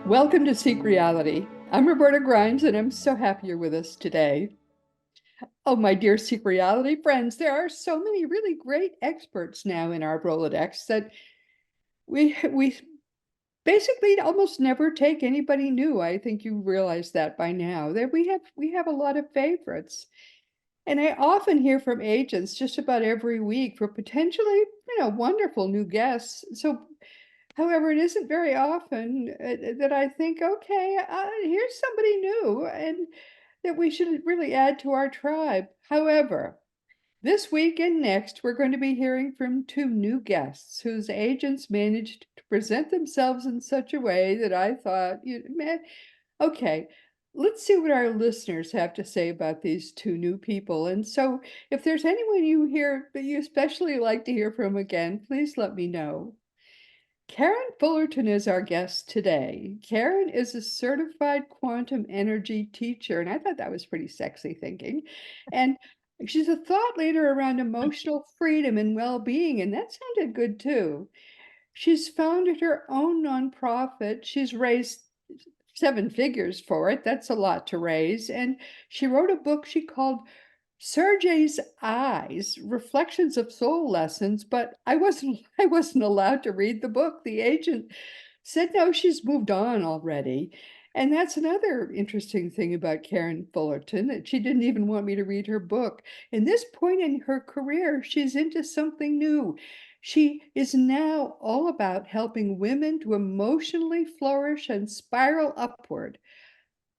Welcome to Seek Reality. I'm Roberta Grimes, and I'm so happy you're with us today. Oh, my dear Seek Reality friends, there are so many really great experts now in our Rolodex that we basically almost never take anybody new. I think you realize that by now. That we have a lot of favorites. And I often hear from agents just about every week for potentially, wonderful new guests. So however, it isn't very often that I think, okay, here's somebody new and that we should really add to our tribe. However, this week and next, we're going to be hearing from two new guests whose agents managed to present themselves in such a way that I thought, man, okay, let's see what our listeners have to say about these two new people. And so if there's anyone you hear that you especially like to hear from again, please let me know. Karen Fullerton is our guest today. Karen is a certified quantum energy teacher, and I thought that was pretty sexy thinking. And she's a thought leader around emotional freedom and well-being, and that sounded good too. She's founded her own nonprofit. She's raised seven figures for it. That's a lot to raise. And she wrote a book she called Sergey's Eyes, Reflections of Soul Lessons, but I wasn't allowed to read the book. The agent said no, she's moved on already. And that's another interesting thing about Karen Fullerton, that she didn't even want me to read her book. In this point in her career, she's into something new. She is now all about helping women to emotionally flourish and spiral upward.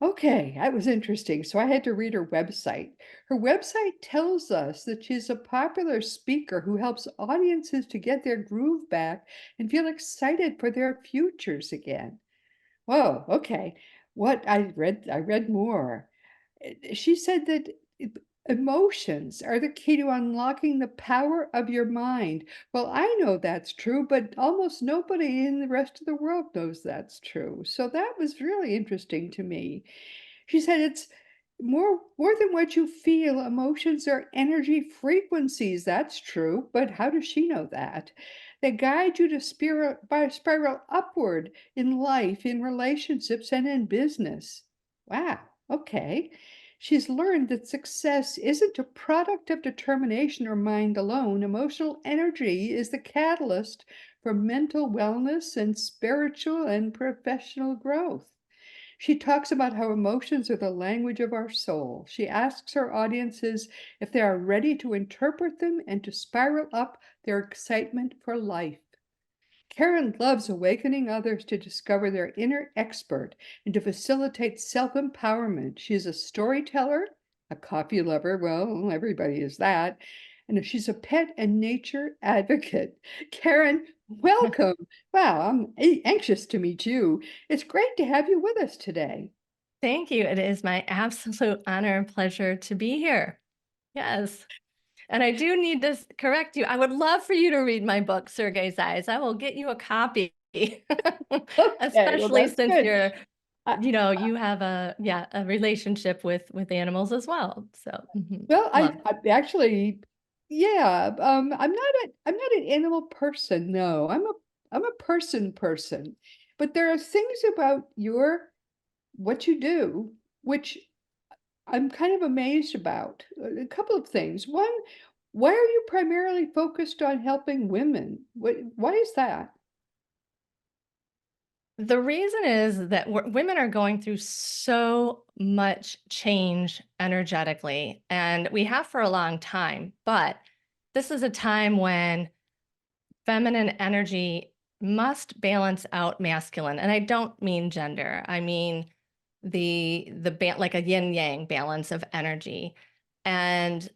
Okay, that was interesting. So I had to read her website. Her website tells us that she's a popular speaker who helps audiences to get their groove back and feel excited for their futures again. Whoa, okay. I read more. She said that emotions are the key to unlocking the power of your mind. Well, I know that's true, but almost nobody in the rest of the world knows that's true. So that was really interesting to me. She said it's more than what you feel. Emotions are energy frequencies. That's true, but how does she know that? They guide you to spiral upward in life, in relationships, and in business. Wow, okay. She's learned that success isn't a product of determination or mind alone. Emotional energy is the catalyst for mental wellness and spiritual and professional growth. She talks about how emotions are the language of our soul. She asks her audiences if they are ready to interpret them and to spiral up their excitement for life. Karen loves awakening others to discover their inner expert and to facilitate self-empowerment. She is a storyteller, a coffee lover, well, everybody is that, and she's a pet and nature advocate. Karen, welcome. Wow, I'm anxious to meet you. It's great to have you with us today. Thank you. It is my absolute honor and pleasure to be here. Yes. And I do need to correct you. I would love for you to read my book, Sergey's Eyes. I will get you a copy, Okay, well, especially that's since good. you're, I, you have a relationship with animals as well. So Well, love. I actually, yeah, I'm not an animal person. No, I'm a person, but there are things about what you do, which I'm kind of amazed about. A couple of things. One, why are you primarily focused on helping women? Why is that? The reason is that women are going through so much change energetically, and we have for a long time, but this is a time when feminine energy must balance out masculine. And I don't mean gender. I mean like a yin yang balance of energy. And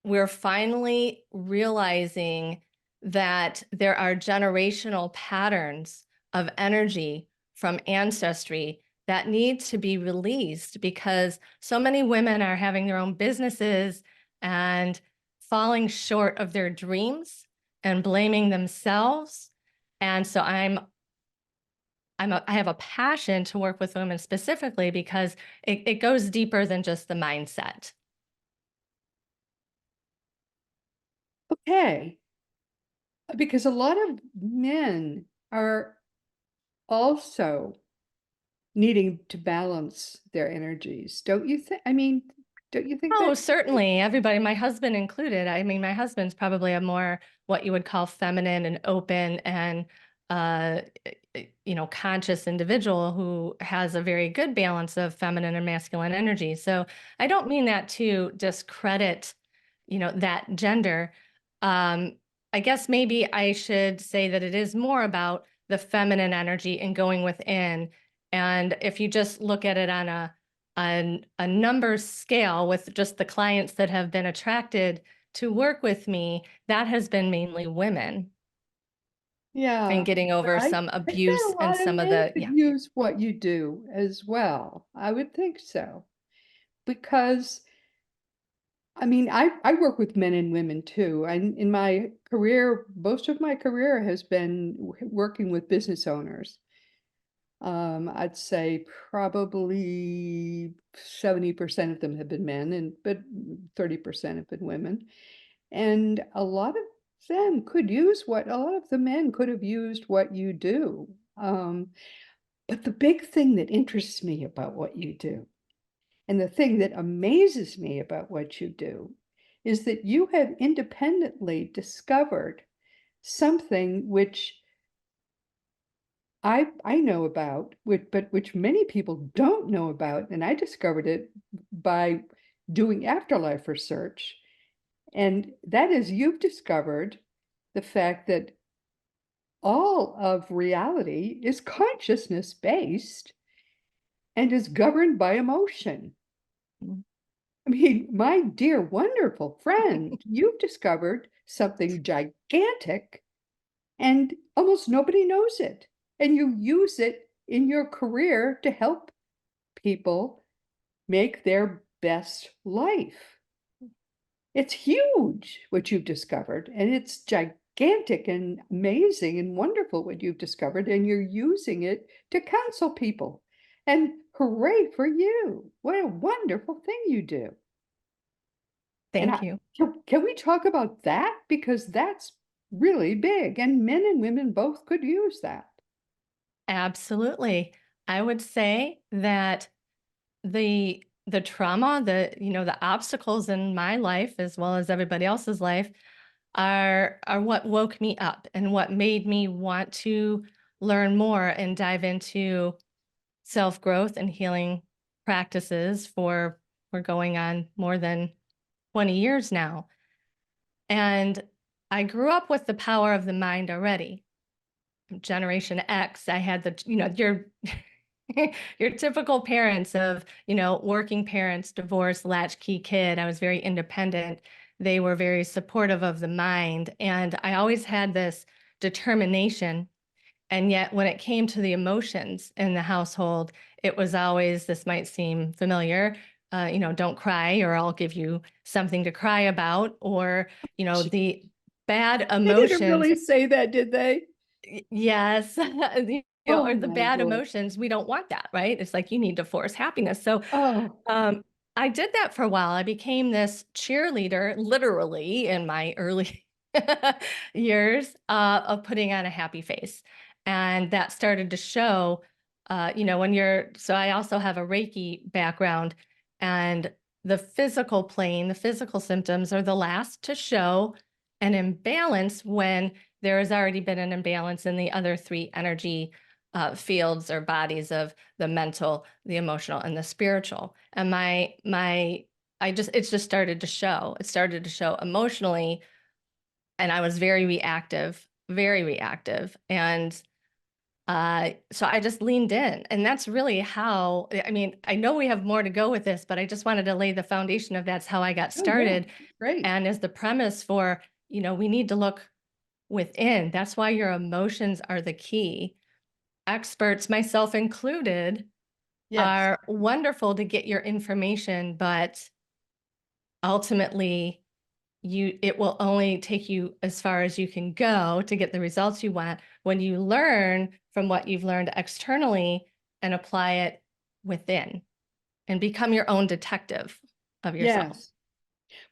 we're finally realizing that there are generational patterns of energy from ancestry that need to be released because so many women are having their own businesses and falling short of their dreams and blaming themselves. And so I have a passion to work with women specifically because it goes deeper than just the mindset. Okay, because a lot of men are also needing to balance their energies. Don't you think? I mean, don't you think Oh, that's true? certainly. Everybody, my husband included. I mean, my husband's probably a more what you would call feminine and open and conscious individual who has a very good balance of feminine and masculine energy. So I don't mean that to discredit, that gender. Um, I guess maybe I should say that it is more about the feminine energy and going within. And if you just look at it on a numbers scale with just the clients that have been attracted to work with me, that has been mainly women and Yeah, getting but over I some bet a abuse and lot of some of men the, could yeah. use what you do as well. I would think so. Because I mean, I work with men and women too. And in my career, most of my career has been working with business owners. I'd say probably 70% of them have been men, and but 30% have been women. And a lot of them could use what a lot of the men could have used what you do. But the big thing that interests me about what you do, and the thing that amazes me about what you do, is that you have independently discovered something which I know about, but which many people don't know about, and I discovered it by doing afterlife research. And that is, you've discovered the fact that all of reality is consciousness based and is governed by emotion. I mean, my dear, wonderful friend, you've discovered something gigantic and almost nobody knows it. And you use it in your career to help people make their best life. It's huge what you've discovered, and it's gigantic and amazing and wonderful what you've discovered, and you're using it to counsel people. And hooray for you. What a wonderful thing you do. And Thank you. can we talk about that? Because that's really big, and men and women both could use that. Absolutely. I would say that the trauma, the obstacles in my life as well as everybody else's life are what woke me up and what made me want to learn more and dive into self-growth and healing practices for we're going on more than 20 years now. And I grew up with the power of the mind already. Generation X, I had your your typical parents of, working parents, divorced, latchkey kid. I was very independent. They were very supportive of the mind. And I always had this determination. And yet, when it came to the emotions in the household, it was always, this might seem familiar, don't cry or I'll give you something to cry about, or, the bad They didn't emotions. really say that, did they? Yes. Oh Or the my bad word. emotions, we don't want that, right? It's like you need to force happiness. So Oh, um, I did that for a while. I became this cheerleader, literally, in my early years of putting on a happy face. And that started to show, so I also have a Reiki background, and the physical plane, the physical symptoms are the last to show an imbalance when there has already been an imbalance in the other three energy fields or bodies of the mental, the emotional, and the spiritual. And it's just started to show. It started to show emotionally, and I was very reactive, very reactive. And so I just leaned in. And that's really how, I mean, I know we have more to go with this, but I just wanted to lay the foundation of that's how I got oh yeah, started. great. And as the premise for, we need to look within. That's why your emotions are the key. Experts, myself included, Yes, are wonderful to get your information, but ultimately it will only take you as far as you can go to get the results you want when you learn from what you've learned externally and apply it within and become your own detective of yourself. yes.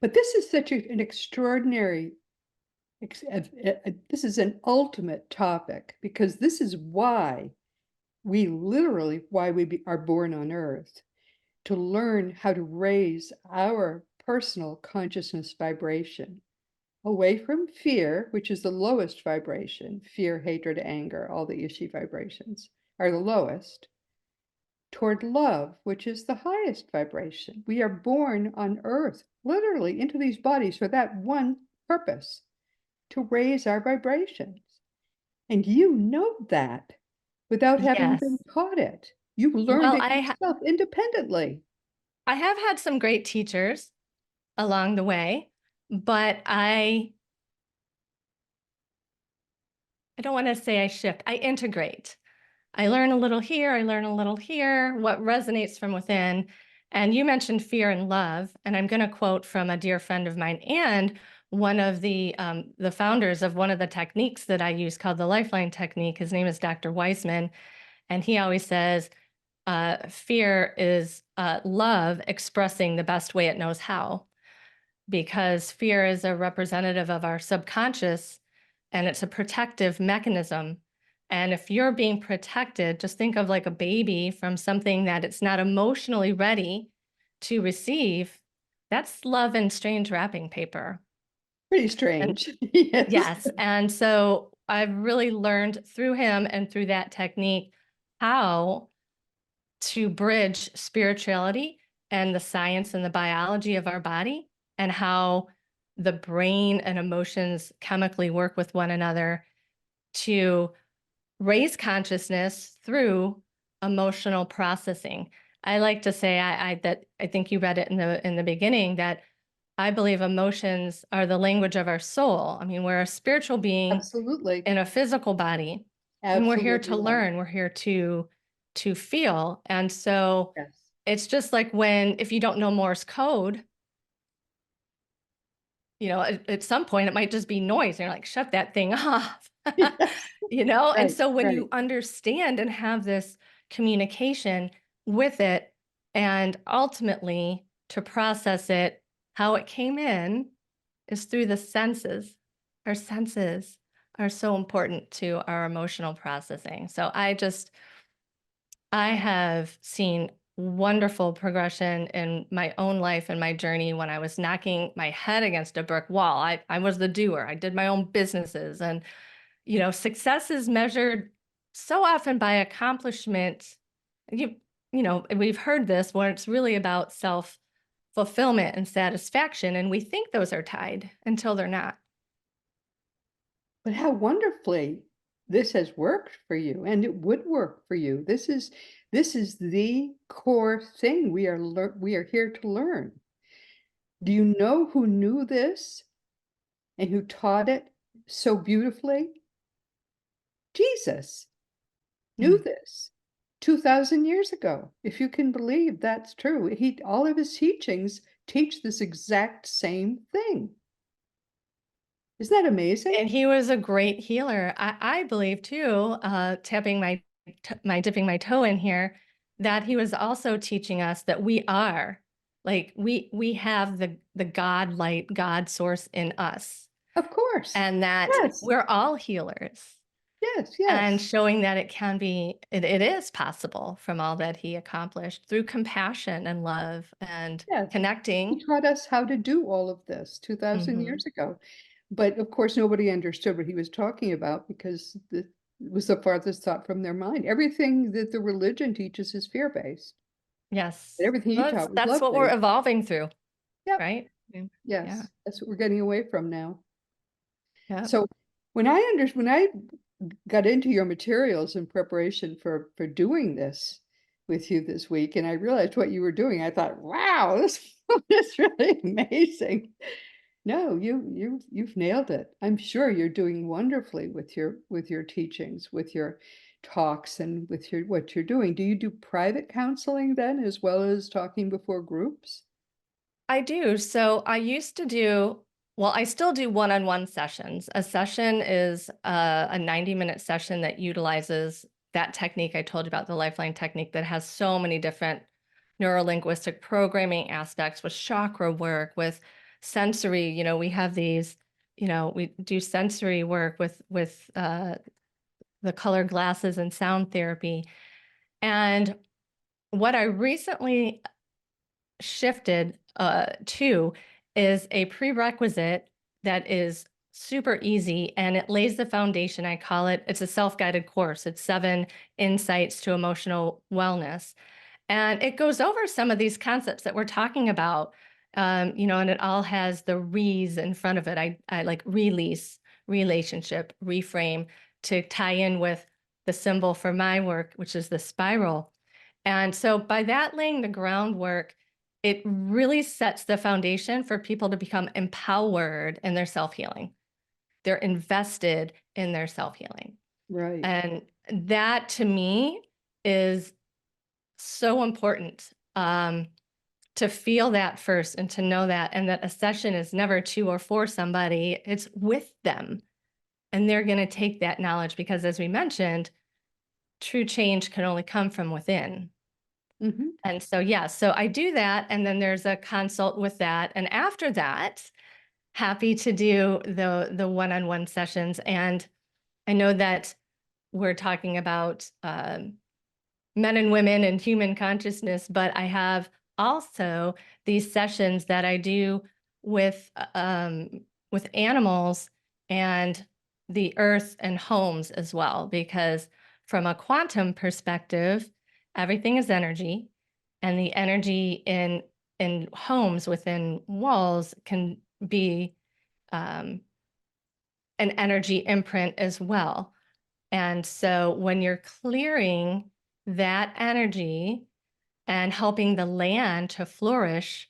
But this is such an extraordinary, this is an ultimate topic because this is why we literally, why are born on earth, to learn how to raise our personal consciousness vibration away from fear, which is the lowest vibration. Fear, hatred, anger, all the ishi vibrations are the lowest, toward love, which is the highest vibration. We are born on earth, literally into these bodies for that one purpose, to raise our vibrations. And you know that without having been Yes. taught it. You've learned Well, it yourself independently. I have had some great teachers along the way, but I don't want to say I shift. I integrate. I learn a little here, I learn a little here, what resonates from within. And you mentioned fear and love, and I'm going to quote from a dear friend of mine and one of the founders of one of the techniques that I use called the Lifeline technique. His name is Dr. Weissman, and he always says, fear is love expressing the best way it knows how, because fear is a representative of our subconscious and it's a protective mechanism. And if you're being protected, just think of like a baby from something that it's not emotionally ready to receive. That's love in strange wrapping paper. Pretty And strange. Yes. yes. And so I've really learned through him and through that technique how to bridge spirituality and the science and the biology of our body, and how the brain and emotions chemically work with one another to raise consciousness through emotional processing. I like to say that I think you read it in the beginning, that I believe emotions are the language of our soul. I mean, we're a spiritual being Absolutely. in a physical body, and we're here to Absolutely right. learn. We're here to feel. And so Yes. it's just like when, if you don't know Morse code, at some point it might just be noise. And you're like, shut that thing off. Yes. And Right. so when Right. you understand and have this communication with it, and ultimately to process it, how it came in is through the senses. Our senses are so important to our emotional processing. So I have seen wonderful progression in my own life and my journey when I was knocking my head against a brick wall. I was the doer. I did my own businesses, and success is measured so often by accomplishment. You we've heard this, when it's really about self fulfillment and satisfaction, and we think those are tied until they're not. But how wonderfully this has worked for you, and it would work for you. This is the core thing we are here to learn. Do you know who knew this and who taught it so beautifully? Jesus knew Mm. this 2000 years ago. If you can believe that's true. All of his teachings teach this exact same thing. Isn't that amazing? And he was a great healer. I believe too, tapping my dipping my toe in here, that he was also teaching us that we are, like, we have the God light, God source in us, Of course. and that Yes. we're all healers, Yes, and yes. showing that it is possible from all that he accomplished through compassion and love and Yes. He connecting. taught us how to do all of this 2000 Mhm. years ago. But of course, nobody understood what he was talking about because it was the farthest thought from their mind. Everything that the religion teaches is fear-based. Yes. Everything he Well, taught was that's what we're love-based. evolving through, Yep. right? Mm. Yeah. Yes. That's what we're getting away from now. Yep. So when I got into your materials in preparation for doing this with you this week, and I realized what you were doing, I thought, wow, this is really amazing. No, you've nailed it. I'm sure you're doing wonderfully with your teachings, with your talks, and with your what you're doing. Do you do private counseling then as well as talking before groups? I do. So I used to do, well, I still do one-on-one sessions. A session is a 90-minute session that utilizes that technique I told you about, the Lifeline technique, that has so many different neurolinguistic programming aspects, with chakra work, with sensory. We have these, we do sensory work with the color glasses and sound therapy. And what I recently shifted to is a prerequisite that is super easy and it lays the foundation. I call it, it's a self-guided course. It's 7 insights to emotional wellness. And it goes over some of these concepts that we're talking about, and it all has the re's in front of it. I like release, relationship, reframe to tie in with the symbol for my work, which is the spiral. And so by that laying the groundwork, it really sets the foundation for people to become empowered in their self-healing. They're invested in their self-healing. Right. And that to me is so important, to feel that first and to know that, and that a session is never to or for somebody, it's with them. And they're going to take that knowledge because, as we mentioned, true change can only come from within. Hmm. And so, yeah, so I do that. And then there's a consult with that. And after that, happy to do the one-on-one sessions. And I know that we're talking about men and women and human consciousness, but I have also these sessions that I do with animals and the earth and homes as well, because from a quantum perspective, everything is energy, and the energy in homes within walls can be um, an energy imprint as well. And so when you're clearing that energy and helping the land to flourish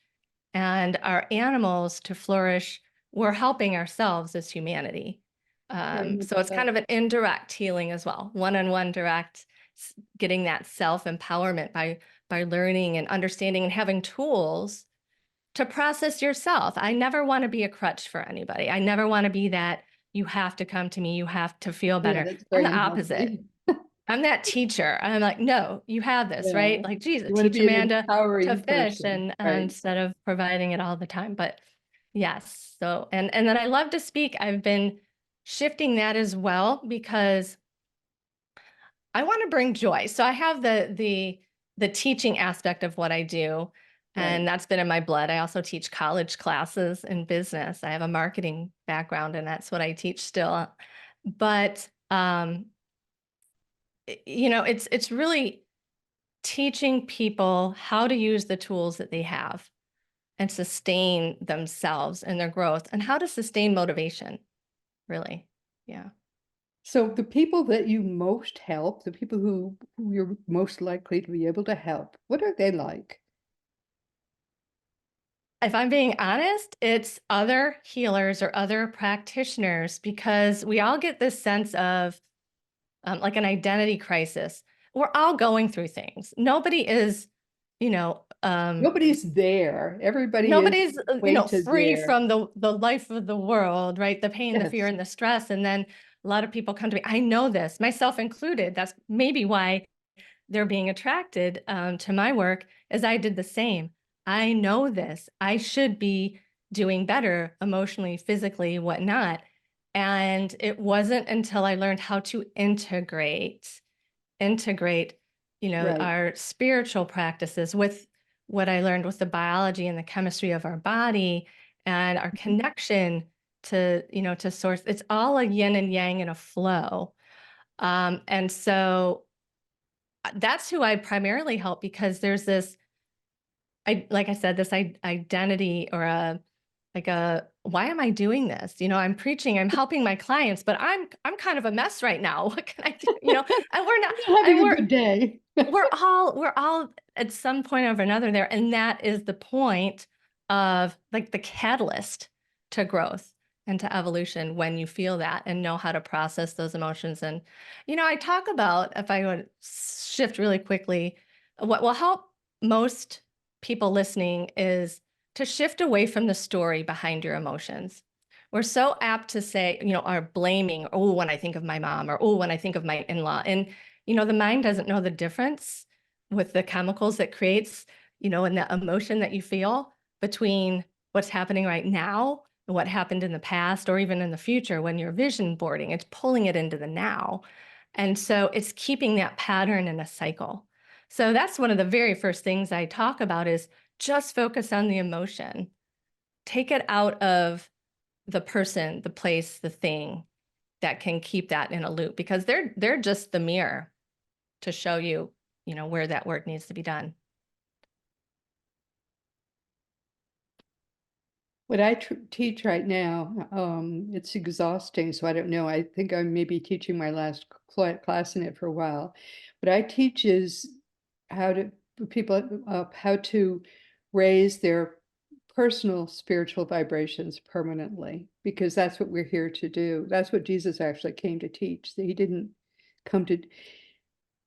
and our animals to flourish, we're helping ourselves as humanity. Very much So it's so. kind of an indirect healing as well, one-on-one direct, getting that self-empowerment by learning and understanding and having tools to process yourself. I never want to be a crutch for anybody. I never want to be that you have to come to me, you have to feel Yeah, better. that's I'm very the opposite. unhealthy. I'm that teacher. I'm like, no, you have this, Yeah. right? Like, Jesus, You want to teach be an Amanda to empowering fish person, and right? instead of providing it all the time. But yes, so and then I love to speak. I've been shifting that as well because I want to bring joy. So I have the teaching aspect of what I do, Right. and that's been in my blood. I also teach college classes in business. I have a marketing background, and that's what I teach still. But it's really teaching people how to use the tools that they have and sustain themselves and their growth and how to sustain motivation, really. Yeah. So the people that you most help, the people who you're most likely to be able to help, what are they like? If I'm being honest, it's other healers or other practitioners because we all get this sense of like an identity crisis. We're all going through things. Nobody is, you know, Nobody's there. Everybody is nobody's acquainted free there. from the life of the world, right? The pain, the fear, Yes. and the stress. And then a lot of people come to me. I know this, myself included. That's maybe why they're being attracted to my work, as I did the same. I know this. I should be doing better emotionally, physically, whatnot. And it wasn't until I learned how to integrate, Right. our spiritual practices with what I learned with the biology and the chemistry of our body and our Mhm. connection to source. It's all a yin and yang and a flow. And so that's who I primarily help because there's this, like I said, this identity or why am I doing this? I'm preaching, I'm helping my clients, but I'm kind of a mess right now. What can I do? And we're not, You're and having a good day. we're all at some point or another there. And that is the point of like the catalyst to growth and to evolution when you feel that and know how to process those emotions. And, I talk about, if I would shift really quickly, what will help most people listening is to shift away from the story behind your emotions. We're so apt to say, are blaming, oh, when I think of my mom, or oh, when I think of my in-law. And the mind doesn't know the difference with the chemicals it creates, and the emotion that you feel between what's happening right now and what happened in the past or even in the future when you're vision boarding. It's pulling it into the now. And so it's keeping that pattern in a cycle. So that's one of the very first things I talk about is just focus on the emotion. Take it out of the person, the place, the thing that can keep that in a loop because they're just the mirror to show you, where that work needs to be done. What I teach right now, it's exhausting, so I don't know. I think I may be teaching my last class in it for a while. What I teach is how to people how to raise their personal spiritual vibrations permanently, because that's what we're here to do. That's what Jesus actually came to teach. He didn't come to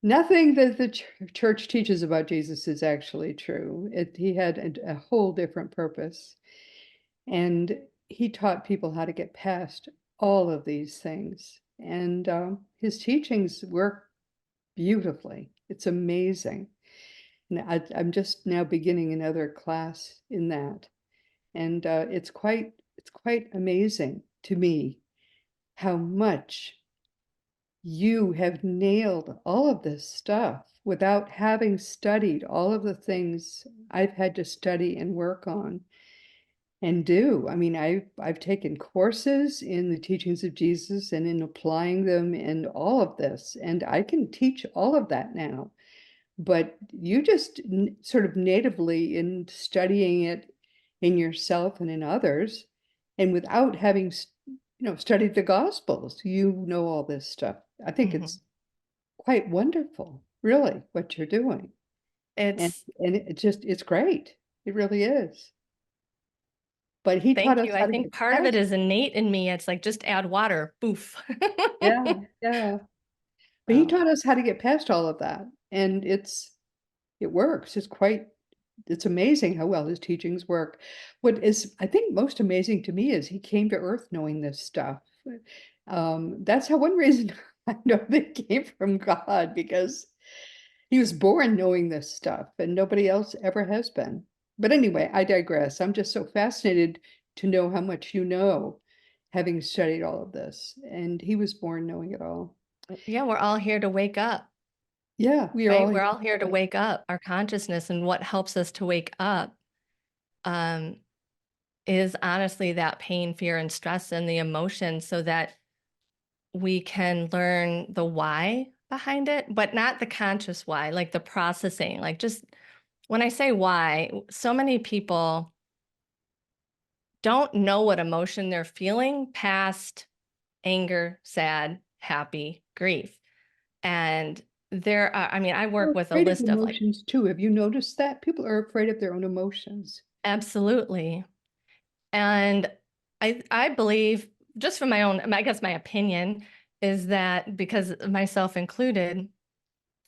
nothing that the church teaches about Jesus is actually true. He had a whole different purpose. And he taught people how to get past all of these things. And his teachings work beautifully. It's amazing. And I'm just now beginning another class in that. And it's quite amazing to me how much you have nailed all of this stuff without having studied all of the things I've had to study and work on and do. I mean, I've taken courses in the teachings of Jesus and in applying them and all of this, and I can teach all of that now. But you just sort of natively in studying it in yourself and in others, and without having, studied the Gospels, you know all this stuff. I think Mhm. it's quite wonderful, really, what you're doing. And It's and it's great. It really is. But he taught Thank us you. I how to think get part of it past. is innate in me. It's like just add water, boof. Yeah, yeah. But he So, taught us how to get past all of that. And it works. It's amazing how well his teachings work. What is, I think, most amazing to me is he came to Earth knowing this stuff. That's how one reason I know that came from God, because he was born knowing this stuff and nobody else ever has been. But anyway, I digress. I'm just so fascinated to know how much you know, having studied all of this. And he was born knowing it all. yeah, we're all here to wake up, Yeah, we are all right? here. We're all here to wake up our consciousness, and what helps us to wake up um, is honestly that pain, fear, and stress and the emotion so that we can learn the why behind it, but not the conscious why, like the processing. Like just when I say why, so many people don't know what emotion they're feeling past anger, sad, happy, grief. And there are, I mean, I We're work with a afraid of list of like, emotions too. Have you noticed that? People are afraid of their own emotions. absolutely. And I believe, just from my own, I guess my opinion is that because myself included,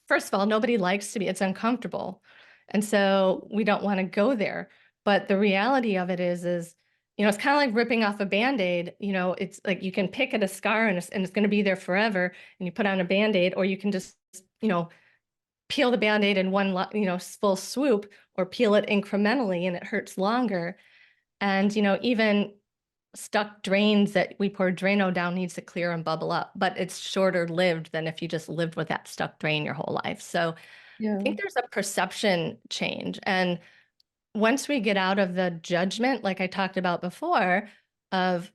first of all, nobody likes to be, it's uncomfortable. And so we don't want to go there. But the reality of it is, it's kind of like ripping off a Band-Aid. It's like you can pick at a scar and it's going to be there forever and you put on a Band-Aid, or you can just, you know, peel the Band-Aid in one, full swoop, or peel it incrementally and it hurts longer. And, even stuck drains that we pour Drano down needs to clear and bubble up, but it's shorter lived than if you just lived with that stuck drain your whole life. So I Yeah. think there's a perception change. And once we get out of the judgment, like I talked about before, of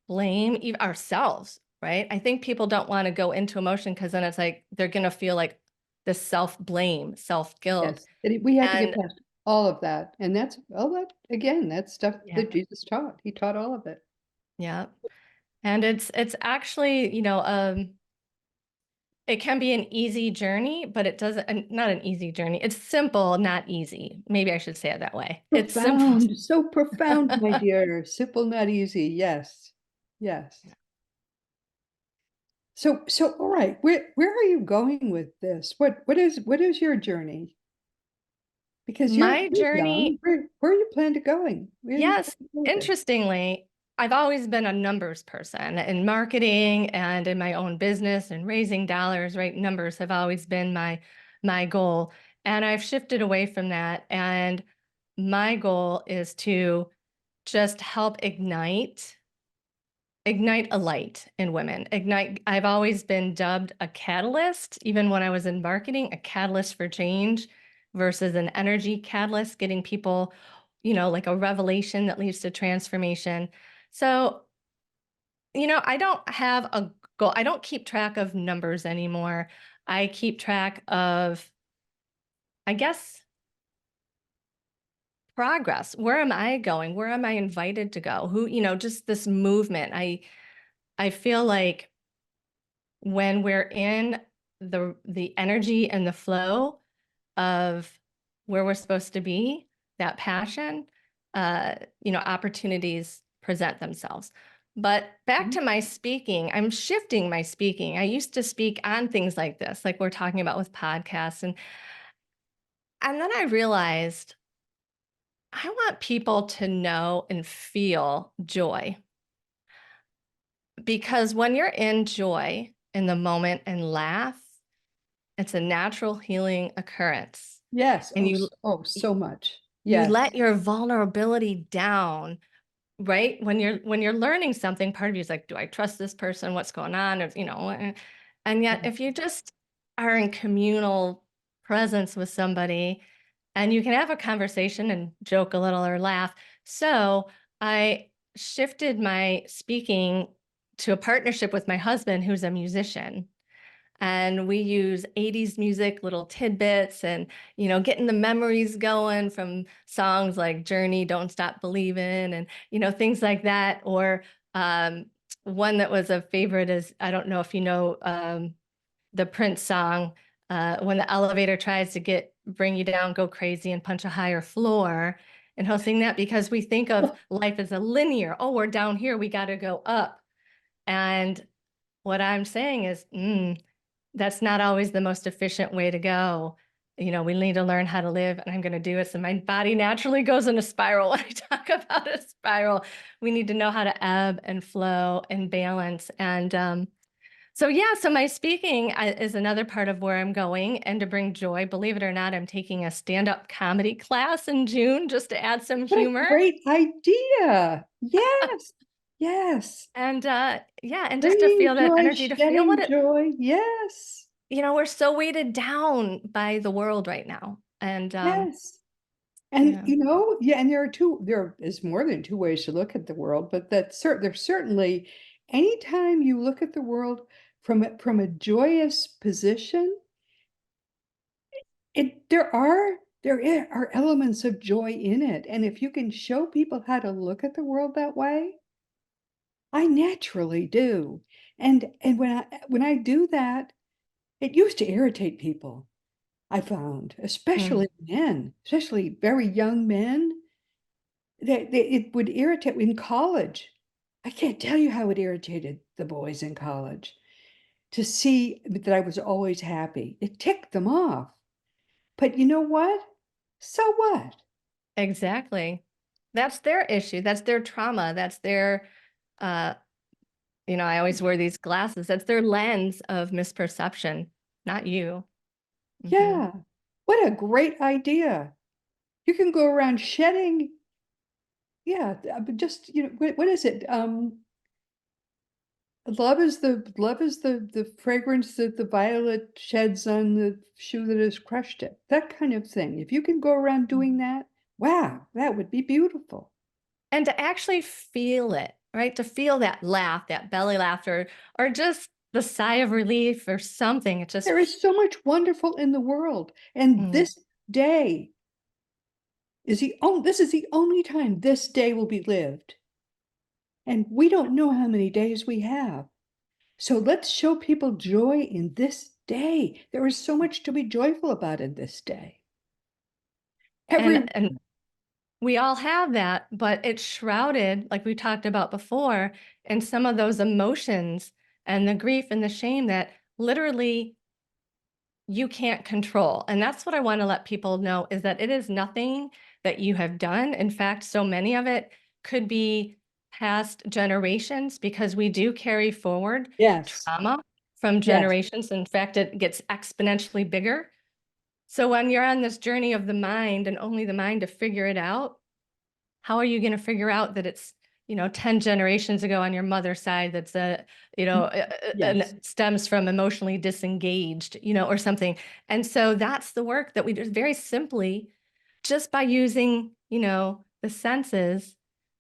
blame even ourselves, right? I think people don't want to go into emotion because then it's like they're going to feel like this self-blame, self-guilt. Yes. We have to get And past all of that. And that's all that, again, that's stuff yeah, that Jesus taught. He taught all of it. yeah. And it's actually, it can be an easy journey, but it doesn't, not an easy journey. It's simple, not easy. Maybe I should say it that way. It's simple. Profound, so profound, my dear. Simple, not easy. Yes. Yes. So all right, where are you going with this? What is your journey? Because My you're young. journey, Where are you planning to going? Where are you yes, planning to go with this? interestingly, I've always been a numbers person in marketing and in my own business and raising dollars, right? Numbers have always been my goal. And I've shifted away from that. And my goal is to just help ignite ignite a light in women. Ignite, I've always been dubbed a catalyst, even when I was in marketing, a catalyst for change versus an energy catalyst, getting people, like a revelation that leads to transformation. So, I don't have a goal. I don't keep track of numbers anymore. I keep track of, I guess, progress. Where am I going? Where am I invited to go? Who, just this movement. I feel like when we're in the energy and the flow of where we're supposed to be, that passion, opportunities present themselves. But back Mhm. to my speaking, I'm shifting my speaking. I used to speak on things like this, like we're talking about with podcasts. And then I realized I want people to know and feel joy. Because when you're in joy in the moment and laugh, it's a natural healing occurrence. Yes. And Oh, you so much. you Yes. let your vulnerability down, right? When you're learning something, part of you is like, do I trust this person? What's going on? Or, and yet Yeah. if you just are in communal presence with somebody and you can have a conversation and joke a little or laugh. So I shifted my speaking to a partnership with my husband, who's a musician. And we use 80s music, little tidbits, and, getting the memories going from songs like Journey, Don't Stop Believing, and, things like that. Or um, one that was a favorite is, I don't know if you know the Prince song, when the elevator tries to bring you down, go crazy and punch a higher floor. And he'll sing that because we think of life as a linear. Oh, we're down here, we got to go up. And what I'm saying is, that's not always the most efficient way to go. We need to learn how to live, and I'm going to do it. So my body naturally goes in a spiral. When I talk about a spiral, we need to know how to ebb and flow and balance. And so, yeah, so my speaking is another part of where I'm going. And to bring joy, believe it or not, I'm taking a stand-up comedy class in June just to add some What a humor. great idea. Yes. Yes. And yeah, and just to Bringing feel that joy, energy, to feel shedding what it, joy. Yes. we're so weighted down by the world right now. And Yes. And yeah. yeah, and there is more than two ways to look at the world, but there's certainly anytime you look at the world from a joyous position, there are elements of joy in it. And if you can show people how to look at the world that way, I naturally do. And when I do that, it used to irritate people, I found, Mm, especially men, especially very young men. It would irritate in college. I can't tell you how it irritated the boys in college to see that I was always happy. It ticked them off. But you know what? So what? exactly. That's their issue. That's their trauma. That's their, uh, I always wear these glasses. That's their lens of misperception, not you. Hmm. Yeah. What a great idea. You can go around shedding, yeah, but just, what is it? Love is the fragrance that the violet sheds on the shoe that has crushed it. That kind of thing. If you can go around doing that, wow, that would be beautiful. And to actually feel it, right? To feel that laugh, that belly laughter, or just the sigh of relief or something. It just, There is so much wonderful in the world. And mm. this day this is the only time this day will be lived. And we don't know how many days we have. So let's show people joy in this day. There is so much to be joyful about in this day. Every And we all have that, but it's shrouded, like we talked about before, in some of those emotions and the grief and the shame that literally you can't control. And that's what I want to let people know, is that it is nothing that you have done. In fact, so many of it could be past generations, because we do carry forward Yes, trauma from yes. generations. In fact, it gets exponentially bigger. So when you're on this journey of the mind and only the mind to figure it out, how are you going to figure out that it's 10 generations ago on your mother's side that's and Yes. it stems from emotionally disengaged, or something. And so that's the work that we do very simply, just by using, the senses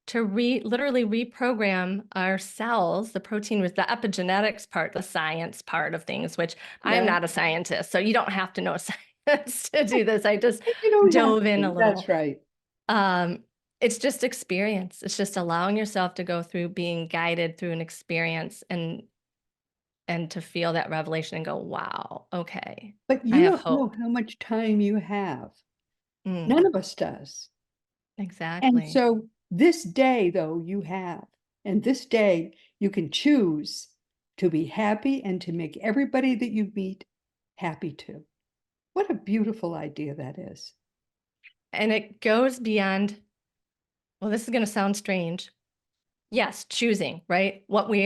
to literally reprogram our cells. The protein was the epigenetics part, the science part of things, which I am Yeah. not a scientist, so you don't have to know science to do this. I just You don't have dove in a to. That's little. right. Um, it's just experience. It's just allowing yourself to go through being guided through an experience and to feel that revelation and go, wow, okay, But I you have don't know hope. how much time you have. Mm, None of us does. And exactly. so this day, though, you have, and this day you can choose to be happy and to make everybody that you meet happy too. What a beautiful idea that is. And it goes beyond, well, this is going to sound strange. Yes, choosing, right? What we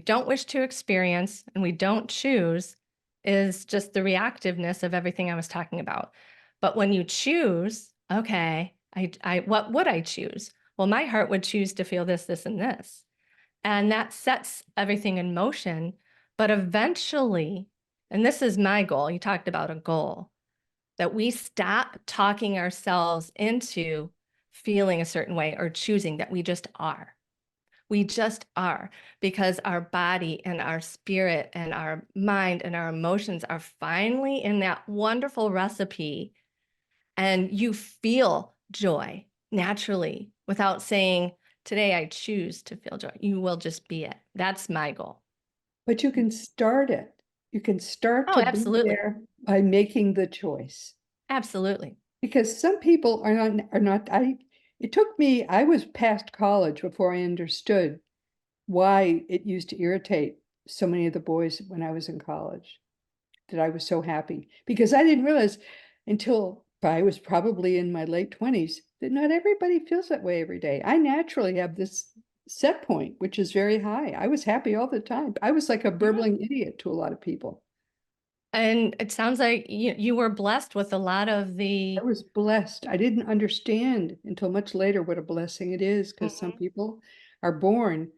don't wish to experience and we don't choose is just the reactiveness of everything I was talking about. But when you choose, okay, what would I choose? Well, my heart would choose to feel this, this, and this. And that sets everything in motion. But eventually, and this is my goal, you talked about a goal, that we stop talking ourselves into feeling a certain way or choosing, that we just are. We just are, because our body and our spirit and our mind and our emotions are finally in that wonderful recipe. And you feel joy naturally without saying, today I choose to feel joy. You will just be it. That's my goal. But you can start it. You can start Oh, to be absolutely. there by making the choice. Absolutely. Because some people are not, it took me, I was past college before I understood why it used to irritate so many of the boys when I was in college, that I was so happy. Because I didn't realize until I was probably in my late 20s that not everybody feels that way every day. I naturally have this set point, which is very high. I was happy all the time. I was like a Yeah. burbling idiot to a lot of people. And it sounds like you were blessed with a lot of I the. was blessed. I didn't understand until much later what a blessing it is, because some Mhm. people are born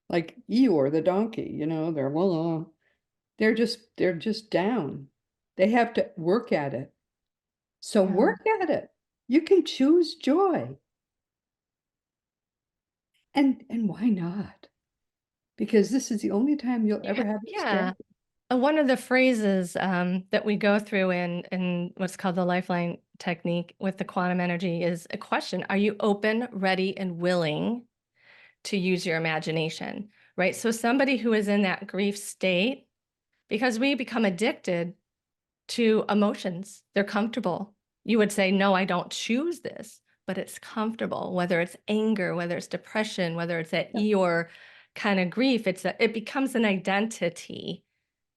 like Eeyore the donkey, they're just down. They have to work at it. So Yeah. work at it. You can choose joy. And why not? Because this is the only time you'll Yeah. ever have it Yeah. together. One of the phrases that we go through in what's called the lifeline technique with the quantum energy is a question. Are you open, ready, and willing to use your imagination? Right? So somebody who is in that grief state, because we become addicted to emotions, they're comfortable. You would say, no, I don't choose this, but it's comfortable, whether it's anger, whether it's depression, whether it's that Yeah. Eeyore kind of grief, it becomes an identity,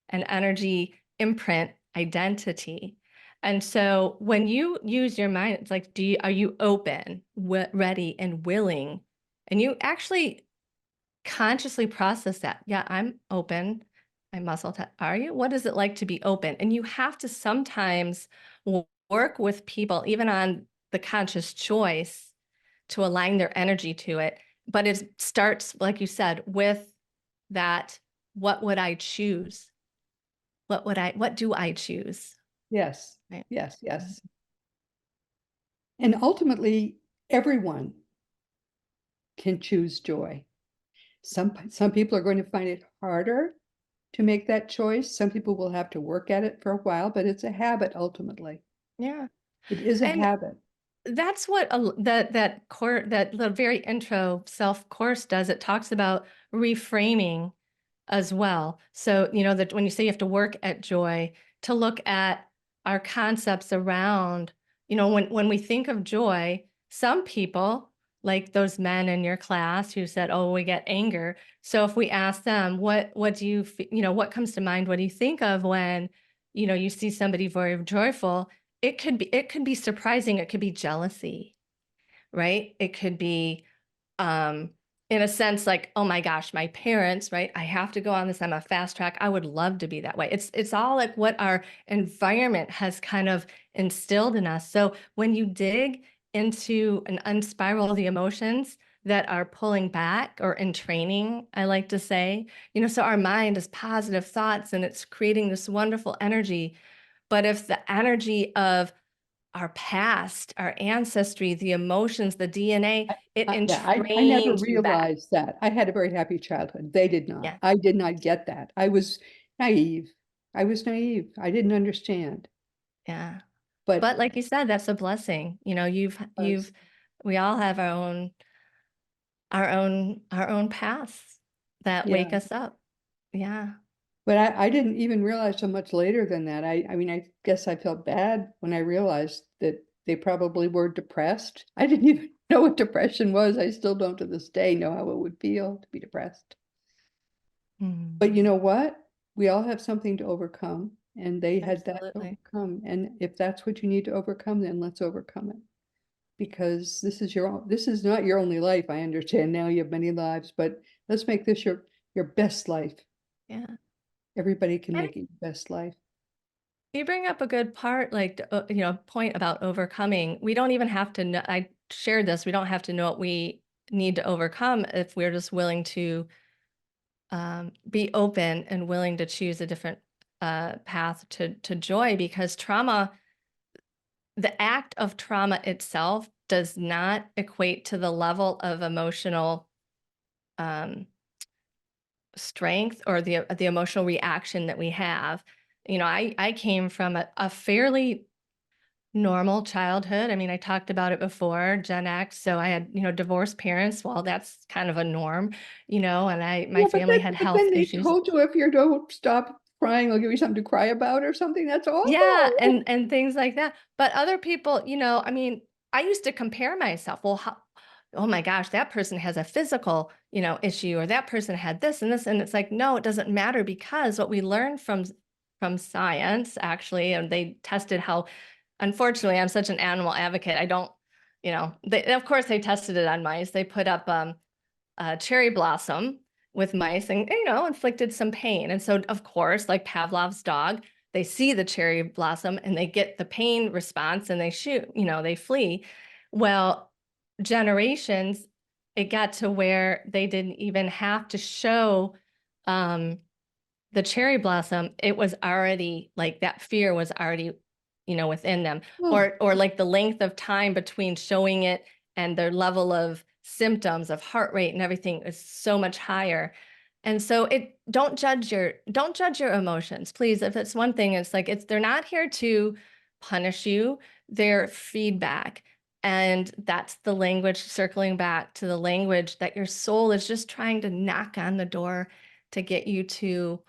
an energy imprint identity. And so when you use your mind, it's like, are you open, ready, and willing? And you actually consciously process that. Yeah, I'm open. I muscle test. Are you? What is it like to be open? And you have to sometimes work with people, even on the conscious choice, to align their energy to it. But it starts, like you said, with that, what would I choose? What do I choose? Yes, Right. yes, Mm. yes. And ultimately, everyone can choose joy. Some people are going to find it harder to make that choice. Some people will have to work at it for a while, but it's a habit ultimately. Yeah. It is a And habit. that's what that the very intro self course does. It talks about reframing as well. So, that when you say you have to work at joy, to look at our concepts around, when we think of joy, some people, like those men in your class who said, "Oh, we get anger." So if we ask them, what do you, what comes to mind? What do you think of when, you see somebody very joyful? It could be surprising. It could be jealousy, right? It could be in a sense like, oh my gosh, my parents, right? I have to go on this. I'm a fast track. I would love to be that way. It's all like what our environment has kind of instilled in us. So when you dig into and unspiral the emotions, that are pulling back or in training, I like to say. So our mind is positive thoughts and it's creating this wonderful energy. But if the energy of our past, our ancestry, the emotions, the DNA, it Yeah, I never entrains you back. realized that. I had a very happy childhood. They did not. Yeah, I did not get that. I was naive. I was naive. I didn't understand. yeah. But But like you said, that's a blessing. was, We all have our own paths that yeah. wake us up. Yeah. But I didn't even realize so much later than that. I mean, I guess I felt bad when I realized that they probably were depressed. I didn't even know what depression was. I still don't to this day know how it would feel to be depressed. But you Mm, know what? We all have something to overcome, and they had that to absolutely. overcome. And if that's what you need to overcome, then let's overcome it. Because this is not your only life. I understand now you have many lives, but let's make this your best life. Yeah. Everybody can And make it your best life. you bring up a good part, like, point about overcoming. We don't even have to know, I shared this, we don't have to know what we need to overcome if we're just willing to be open and willing to choose a different path to joy, because trauma, the act of trauma itself does not equate to the level of emotional um, strength or the emotional reaction that we have. I came from a fairly normal childhood. I mean, I talked about it before, Gen X. So I had, divorced parents. Well, that's kind of a norm, and my Yeah, family had but health then they issues. told you if you don't stop crying, I'll give you something to cry about or something. That's Yeah, awful. and things like that. But other people, I mean, I used to compare myself. Well, oh my gosh, that person has a physical, issue, or that person had this and this. And it's like, no, it doesn't matter, because what we learned from science, actually, and they tested how, unfortunately, I'm such an animal advocate. I don't, of course they tested it on mice. They put up cherry blossom with mice and, inflicted some pain. And so, of course, like Pavlov's dog, they see the cherry blossom and they get the pain response and they shoot, they flee. Well, generations, it got to where they didn't even have to show um, the cherry blossom. It was already like that fear was already, within them, Oh, or like the length of time between showing it and their level of symptoms of heart rate and everything is so much higher. And so don't judge your emotions, please. If it's one thing, it's like they're not here to punish you, they're feedback. And that's the language, circling back to the language that your soul is just trying to knock on the door to get you to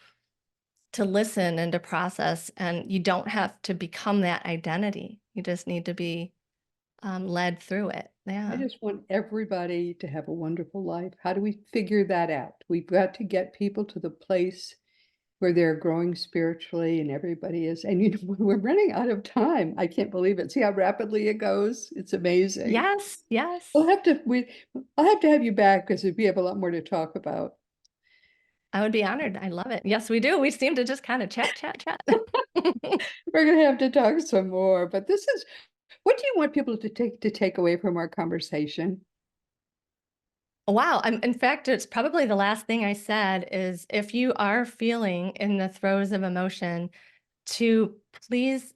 listen and to process. And you don't have to become that identity. You just need to be led through it. I Yeah. just want everybody to have a wonderful life. How do we figure that out? We've got to get people to the place where they're growing spiritually and everybody is. And we're running out of time. I can't believe it. See how rapidly it goes? It's amazing. Yes. We'll Yes. have to we I'll have to have you back because we have a lot more to talk about. I would be honored. I love it. Yes, we do. We seem to just kind of chat, chat, chat. We're gonna have to talk some more, but this is what do you want people to take away from our conversation? Wow. In fact, it's probably the last thing I said is, if you are feeling in the throes of emotion, to please,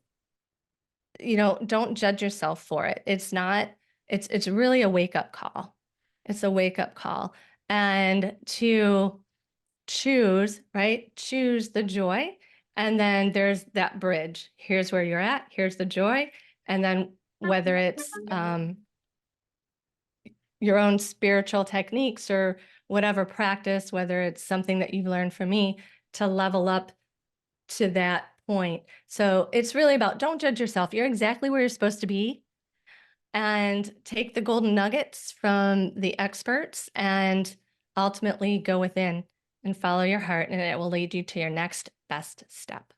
don't judge yourself for it. It's not, it's really a wake up call. It's a wake up call. And to choose, right? Choose the joy. And then there's that bridge. Here's where you're at. Here's the joy. And then whether it's your own spiritual techniques or whatever practice, whether it's something that you've learned from me, to level up to that point. So it's really about, don't judge yourself. You're exactly where you're supposed to be, and take the golden nuggets from the experts and ultimately go within and follow your heart, and it will lead you to your next best step.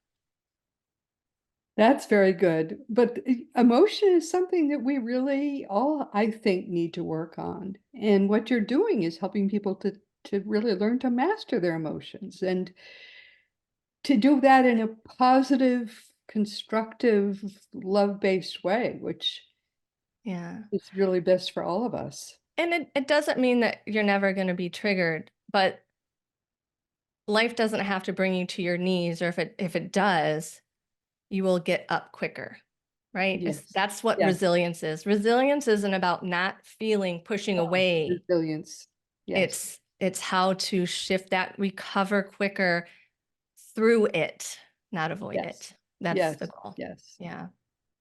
That's very good. But emotion is something that we really all, I think, need to work on. And what you're doing is helping people to really learn to master their emotions and to do that in a positive, constructive, love-based way, which Yeah. is really best for all of us. And it doesn't mean that you're never going to be triggered, but life doesn't have to bring you to your knees, or if it does, you will get up quicker, right? Yes. That's what Yes. resilience is. Resilience isn't about not feeling, pushing Oh, away. resilience. Yes. It's how to shift that, recover quicker through it, not avoid Yes. it. That's the Yes. goal. Yes. Yeah.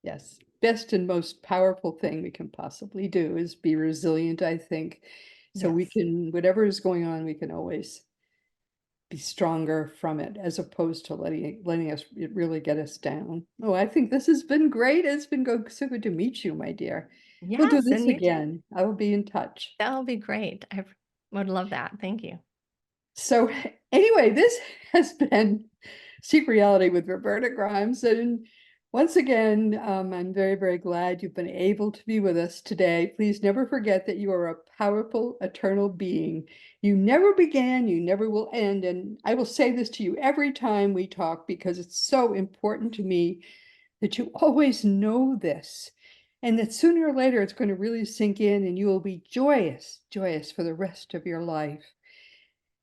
Yes. Best and most powerful thing we can possibly do is be resilient, I think. So we Yes. can, whatever is going on, we can always be stronger from it, as opposed to letting us it really get us down. Oh, I think this has been great. It's been so good to meet you, my dear. We'll do Yes, this and you too. again. I will be in touch. That'll be great. I would love that. Thank you. So anyway, this has been Seek Reality with Roberta Grimes. And once again, I'm very, very glad you've been able to be with us today. Please never forget that you are a powerful, eternal being. You never began, you never will end. And I will say this to you every time we talk, because it's so important to me that you always know this. And that sooner or later it's going to really sink in, and you will be joyous, joyous for the rest of your life.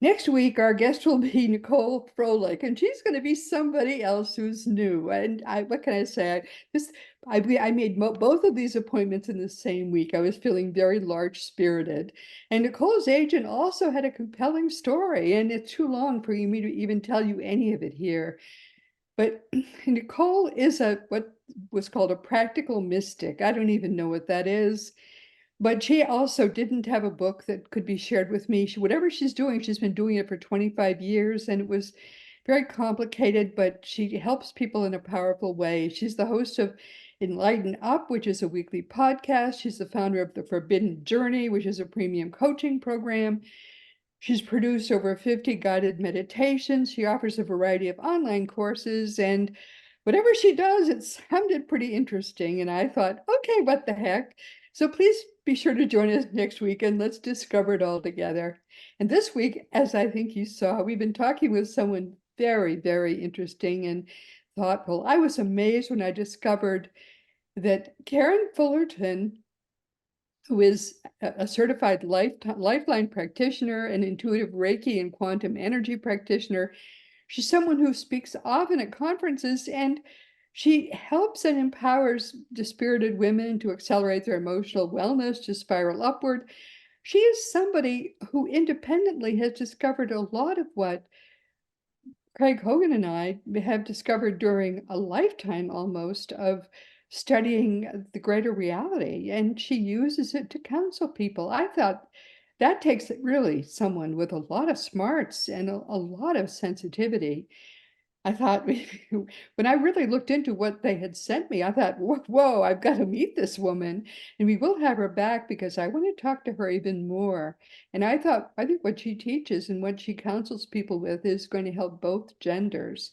Next week, our guest will be Nicole Froelich, and she's going to be somebody else who's new. And what can I say? I made both of these appointments in the same week. I was feeling very large-spirited. And Nicole's agent also had a compelling story, and it's too long for me to even tell you any of it here. But Nicole is what was called a practical mystic. I don't even know what that is. But she also didn't have a book that could be shared with me. Whatever she's doing, she's been doing it for 25 years, and it was very complicated, but she helps people in a powerful way. She's the host of Enlighten Up, which is a weekly podcast. She's the founder of The Forbidden Journey, which is a premium coaching program. She's produced over 50 guided meditations. She offers a variety of online courses, and whatever she does, it sounded pretty interesting. And I thought, okay, what the heck? So please be sure to join us next week, and let's discover it all together. And this week, as I think you saw, we've been talking with someone very, very interesting and thoughtful. I was amazed when I discovered that Karen Fullerton, who is a certified lifeline practitioner, an intuitive Reiki and quantum energy practitioner. She's someone who speaks often at conferences, and she helps and empowers dispirited women to accelerate their emotional wellness, to spiral upward. She is somebody who independently has discovered a lot of what Craig Hogan and I have discovered during a lifetime almost of studying the greater reality, and she uses it to counsel people. I thought that takes really someone with a lot of smarts and a lot of sensitivity. I thought when I really looked into what they had sent me, I thought, whoa, I've got to meet this woman. And we will have her back because I want to talk to her even more. And I think what she teaches and what she counsels people with is going to help both genders.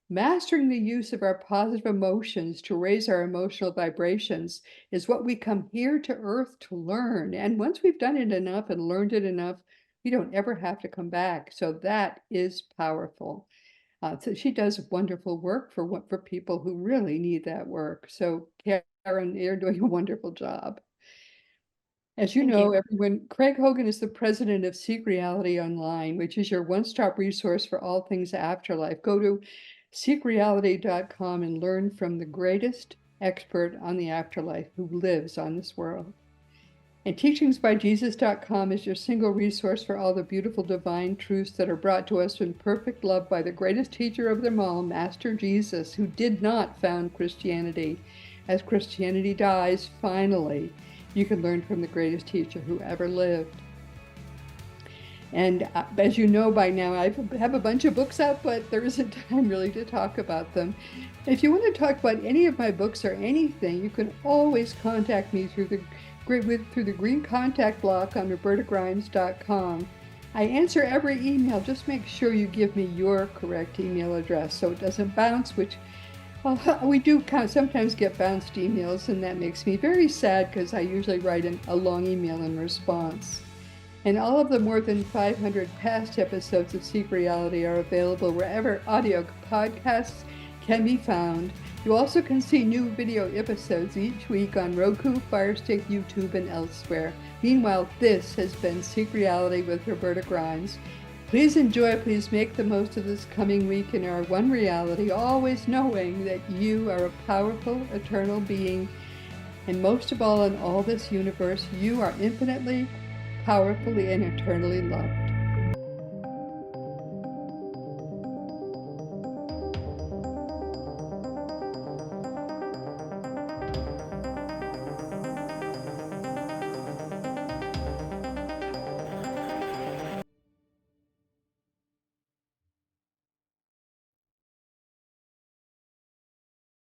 Mastering the use of our positive emotions to raise our emotional vibrations is what we come here to Earth to learn. And once we've done it enough and learned it enough, we don't ever have to come back. So that is powerful. So she does wonderful work for people who really need that work. So Karen, you're doing a wonderful job. As you Thank you. know, everyone, Craig Hogan is the president of Seek Reality Online, which is your one-stop resource for all things afterlife. Go to seekreality.com and learn from the greatest expert on the afterlife who lives on this world. And teachingsbyjesus.com is your single resource for all the beautiful divine truths that are brought to us in perfect love by the greatest teacher of them all, Master Jesus, who did not found Christianity. As Christianity dies, finally, you can learn from the greatest teacher who ever lived. And as you know by now, I have a bunch of books out, but there isn't time really to talk about them. If you want to talk about any of my books or anything, you can always contact me through the green contact block on robertagrimes.com. I answer every email. Just make sure you give me your correct email address so it doesn't bounce, which we do sometimes get bounced emails, and that makes me very sad because I usually write a long email in response. And all of the more than 500 past episodes of Seek Reality are available wherever audio podcasts can be found. You also can see new video episodes each week on Roku, Fire Stick, YouTube, and elsewhere. Meanwhile, this has been Seek Reality with Roberta Grimes. Please enjoy, please make the most of this coming week in our one reality, always knowing that you are a powerful, eternal being. And most of all, in all this universe, you are infinitely, powerfully, and eternally loved.